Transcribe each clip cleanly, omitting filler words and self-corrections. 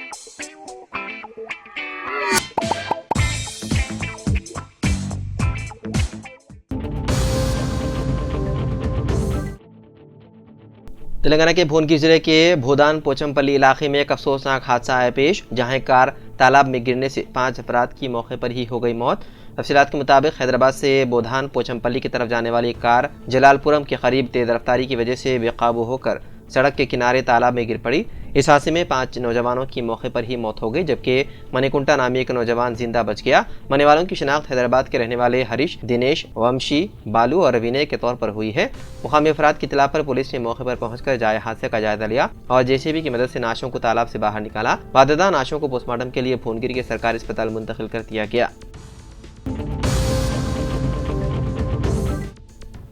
तेलंगाना के भुवनगिर जिले के भूदान पोचमपल्ली इलाके में एक अफसोसनाक हादसा आया पेश, जहां एक कार तालाब में गिरने से 5 अफराद की मौके पर ही हो गई मौत। तफसीलात के मुताबिक हैदराबाद से बोधान पोचमपल्ली की तरफ जाने वाली कार जलालपुरम के करीब तेज रफ्तारी की वजह से बेकाबू होकर सड़क के किनारे तालाब में गिर पड़ी। इस हादसे में 5 नौजवानों की मौके पर ही मौत हो गई, जबकि मणिकुंटा नामी एक नौजवान जिंदा बच गया। मरने वालों की शिनाख्त हैदराबाद के रहने वाले हरीश, दिनेश, वंशी, बालू और विनय के तौर पर हुई है। मुकामी अफराद की इत्तला पर पुलिस ने मौके पर पहुंचकर हादसे का जायजा लिया और जेसीबी की मदद से नाशों को तालाब से बाहर निकाला। वारदात नाशों को पोस्टमार्टम के लिए भुवनगिर के सरकारी अस्पताल मुंतकिल कर दिया गया।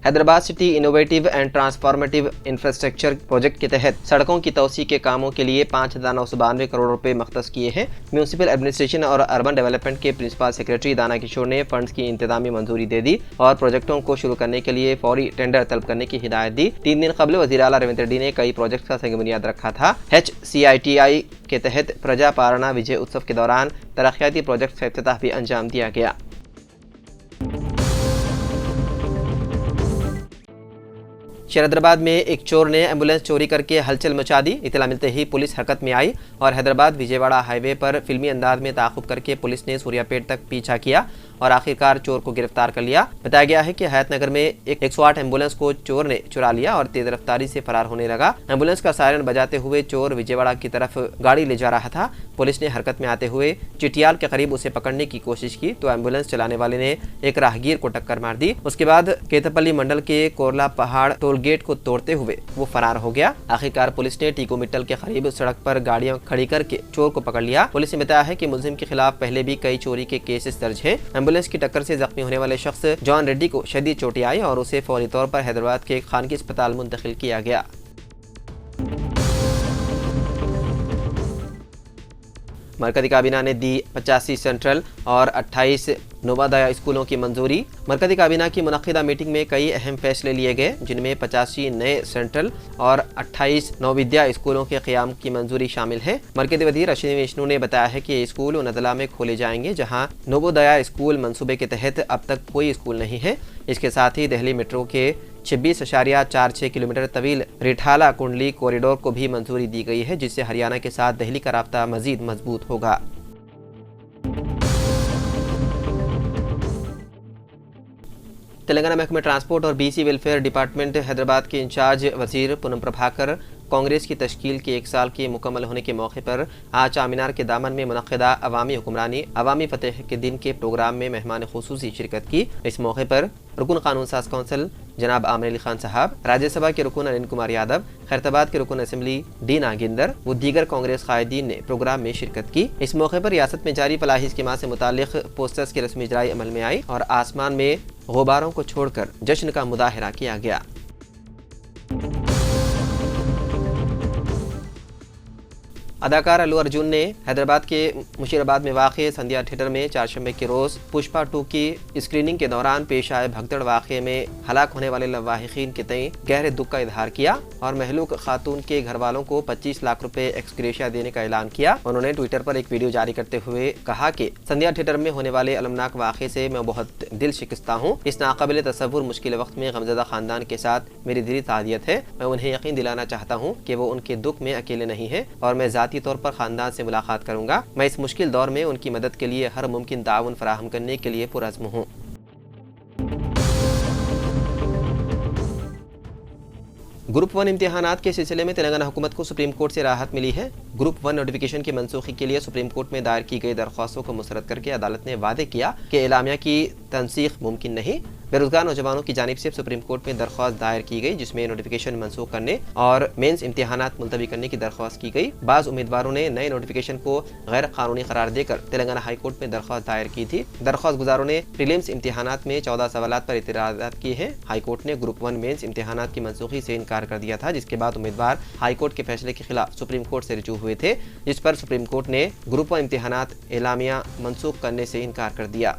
Hyderabad city innovative and transformative infrastructure project के तहत सड़कों की तौसी के कामों के लिए 5,992 करोड़ रुपए मख्तस किए हैं। म्यूनिसिपल एडमिनिस्ट्रेशन और अर्बन डेवलपमेंट के प्रिंसिपल सेक्रेटरी दाना किशोर ने फंड्स की इंतजामी मंजूरी दे दी और प्रोजेक्टों को शुरू करने के लिए फौरी टेंडर तलब करने की हिदायत दी। 3 दिन कबल वज़ीर आला रेवंत रेड्डी ने कई प्रोजेक्ट का संग बुनियाद रखा था। HCITI के तहत प्रजा पारणा विजय उत्सव के दौरान तरक्याती प्रोजेक्ट का इफ्तिताह भी अंजाम दिया गया। हैदराबाद में एक चोर ने एम्बुलेंस चोरी करके हलचल मचा दी। इत्तला मिलते ही पुलिस हरकत में आई और हैदराबाद विजयवाड़ा हाईवे पर फिल्मी अंदाज में ताक़ुब करके पुलिस ने सूर्यापेट तक पीछा किया और आखिरकार चोर को गिरफ्तार कर लिया। बताया गया है कि हयातनगर में एक 108 एम्बुलेंस को चोर ने चुरा लिया और तेज रफ्तारी से फरार होने लगा। एम्बुलेंस का सायरन बजाते हुए चोर विजयवाड़ा की तरफ गाड़ी ले जा रहा था। पुलिस ने हरकत में आते हुए चिटियाल के करीब उसे पकड़ने की कोशिश की तो एम्बुलेंस चलाने वाले ने एक राहगीर को टक्कर मार दी। उसके बाद केतपल्ली मंडल के कोरला पहाड़ टोल गेट को तोड़ते हुए वो फरार हो गया। आखिरकार पुलिस ने टीको मिट्टल के करीब सड़क पर गाड़ियां खड़ी करके चोर को पकड़ लिया। पुलिस ने बताया है कि मुलजिम के खिलाफ पहले भी कई चोरी के केसेस दर्ज हैं। एम्बुलेंस की टक्कर से जख्मी होने वाले शख्स जॉन रेड्डी को शदीद चोटें आई और उसे फौरी तौर पर हैदराबाद के खानगी अस्पताल मुंतकिल किया गया। मरकजी काबीना ने दी 85 सेंट्रल और 28 नवोदय स्कूलों की मंजूरी। मरकजी काबीना की मुनक्किदा मीटिंग में कई अहम फैसले लिए गए, जिनमें 85 नए सेंट्रल और 28 नवोदय स्कूलों के क़याम की मंजूरी शामिल है। मरकजी वज़ीर अश्विनी वैष्णु ने बताया है कि ये स्कूल उन अदला में खोले जाएंगे जहां नवोदय स्कूल मंसूबे के तहत अब तक कोई स्कूल नहीं है। इसके साथ ही दिल्ली मेट्रो के 26.46 किलोमीटर तवील रिठाला कुंडली कॉरिडोर को भी मंजूरी दी गई है, जिससे हरियाणा के साथ दिल्ली का राब्ता मजीद मजबूत होगा। तेलंगाना महकमे ट्रांसपोर्ट और BC वेलफेयर डिपार्टमेंट हैदराबाद के इंचार्ज वजीर पूनम प्रभाकर कांग्रेस की तश्कील के 1 साल के मुकम्मल होने के मौके पर आज चामीनार के दामन में मुनक्किदा अवामी हुक्मरानी अवामी फतेह के दिन के प्रोग्राम में मेहमान खुसूसी शिरकत की। इस मौके पर रुकन कानून साज कौंसिल जनाब आमिर अली खान साहब, राज्यसभा के रुकन अनिल कुमार यादव, खैरताबाद के रुकन असेंबली डी नागिंदर व दीगर कांग्रेस कायदीन ने प्रोग्राम में शिरकत की। इस मौके पर रियासत में जारी फलाही स्कीमात से मुतालिक पोस्टर्स की रस्मी इजराई अमल में आई और आसमान में गुबारों को छोड़कर जश्न का मुजाहरा किया गया। अदाकार अल्लू अर्जुन ने हैदराबाद के मुशीराबाद में वाक़े संध्या थिएटर में चारशंबे के रोज़ पुष्पा 2 की स्क्रीनिंग के दौरान पेश आए भगदड़ वाक़े में हलाक होने वाले लवाहिकीन के तय गहरे दुख का इजहार किया और महलूक खातून के घर वालों को 25 लाख रुपए एक्सग्रेशिया देने का ऐलान किया। उन्होंने ट्विटर पर एक वीडियो जारी करते हुए कहा कि संध्या थिएटर में होने वाले अलमनाक वाक़े से मैं बहुत दिल शिकस्ता हूँ। इस नाकाबिल तसव्वुर मुश्किल वक्त में गमज़दा खानदान के साथ मेरी दिली ताज़ियत है। मैं उन्हें यकीन दिलाना चाहता हूँ कि वो उनके दुख में अकेले नहीं है और मैं ज़ाती तौर पर खानदान से मुलाकात करूंगा। मैं इस मुश्किल दौर में उनकी मदद के लिए हर मुमकिन ताउन फराहम करने के लिए पुरअज़्म हूँ। ग्रुप 1 इम्तिहानात के सिलसिले में तेलंगाना हुकूमत को सुप्रीम कोर्ट से राहत मिली है। ग्रुप 1 नोटिफिकेशन की मनसूखी के लिए सुप्रीम कोर्ट में दायर की गई दरख्वास्तों को मुस्तरद करके अदालत ने वादे किया कि एलामिया की तनसीख मुमकिन नहीं। बेरोजगार नौजवानों की जानिब से सुप्रीम कोर्ट में दरख्वास्त दायर की गई, जिसमें नोटिफिकेशन मनसूख करने और मेंस इम्तिहानात मुलतवी करने की दरख्वास्त की गई। बाज़ उम्मीदवारों ने नए नोटिफिकेशन को गैर कानूनी करार देकर तेलंगाना हाई कोर्ट में दरख्वास्त दायर की थी। दरख्वास्त गुजारों ने प्रीलिम्स इम्तिहानात में 14 सवालात पर इतराज़ात किए हैं। हाई कोर्ट ने ग्रुप 1 मेंस इम्तिहानात की मनसूखी से इनकार कर दिया था, जिसके बाद उम्मीदवार हाई कोर्ट के फैसले के खिलाफ सुप्रीम कोर्ट से रुजू हुए थे, जिस पर सुप्रीम कोर्ट ने ग्रुप 1 इम्तिहानात एलामिया मनसूख करने से इनकार कर दिया।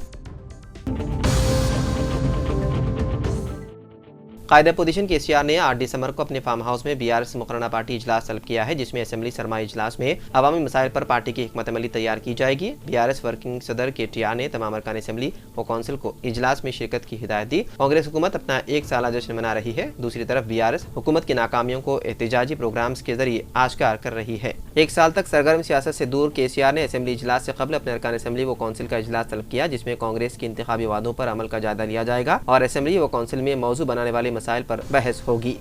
कायदे अपोजिशन केसीआर ने 8 दिसंबर को अपने फार्म हाउस में बीआरएस मुकर्रना पार्टी इजलास तलब किया है, जिसमें असेंबली सरमाई इजलास में अवामी मसाइल पर पार्टी की हिकमत अमली तैयार की जाएगी। बीआरएस वर्किंग सदर केटीआर ने तमाम अरकान असेंबली और काउंसिल को इजलास में शिरकत की हिदायत दी। कांग्रेस हुकूमत अपना 1 साला जश्न मना रही है। दूसरी तरफ बीआरएस हुकूमत की नाकामियों को एहतजाजी प्रोग्राम्स के जरिए आश्कार कर रही है। 1 साल तक सरगर्म सियासत से दूर केसीआर ने असेंबली इजलास से कबल अपने अरकान असेंबली व काउंसिल का इजलास तलब किया, जिसमें कांग्रेस के इंतखाबी वादों पर अमल का जायजा लिया जाएगा और असेंबली व काउंसिल में मौजू बनाने वाले मसाइल पर बहस होगी।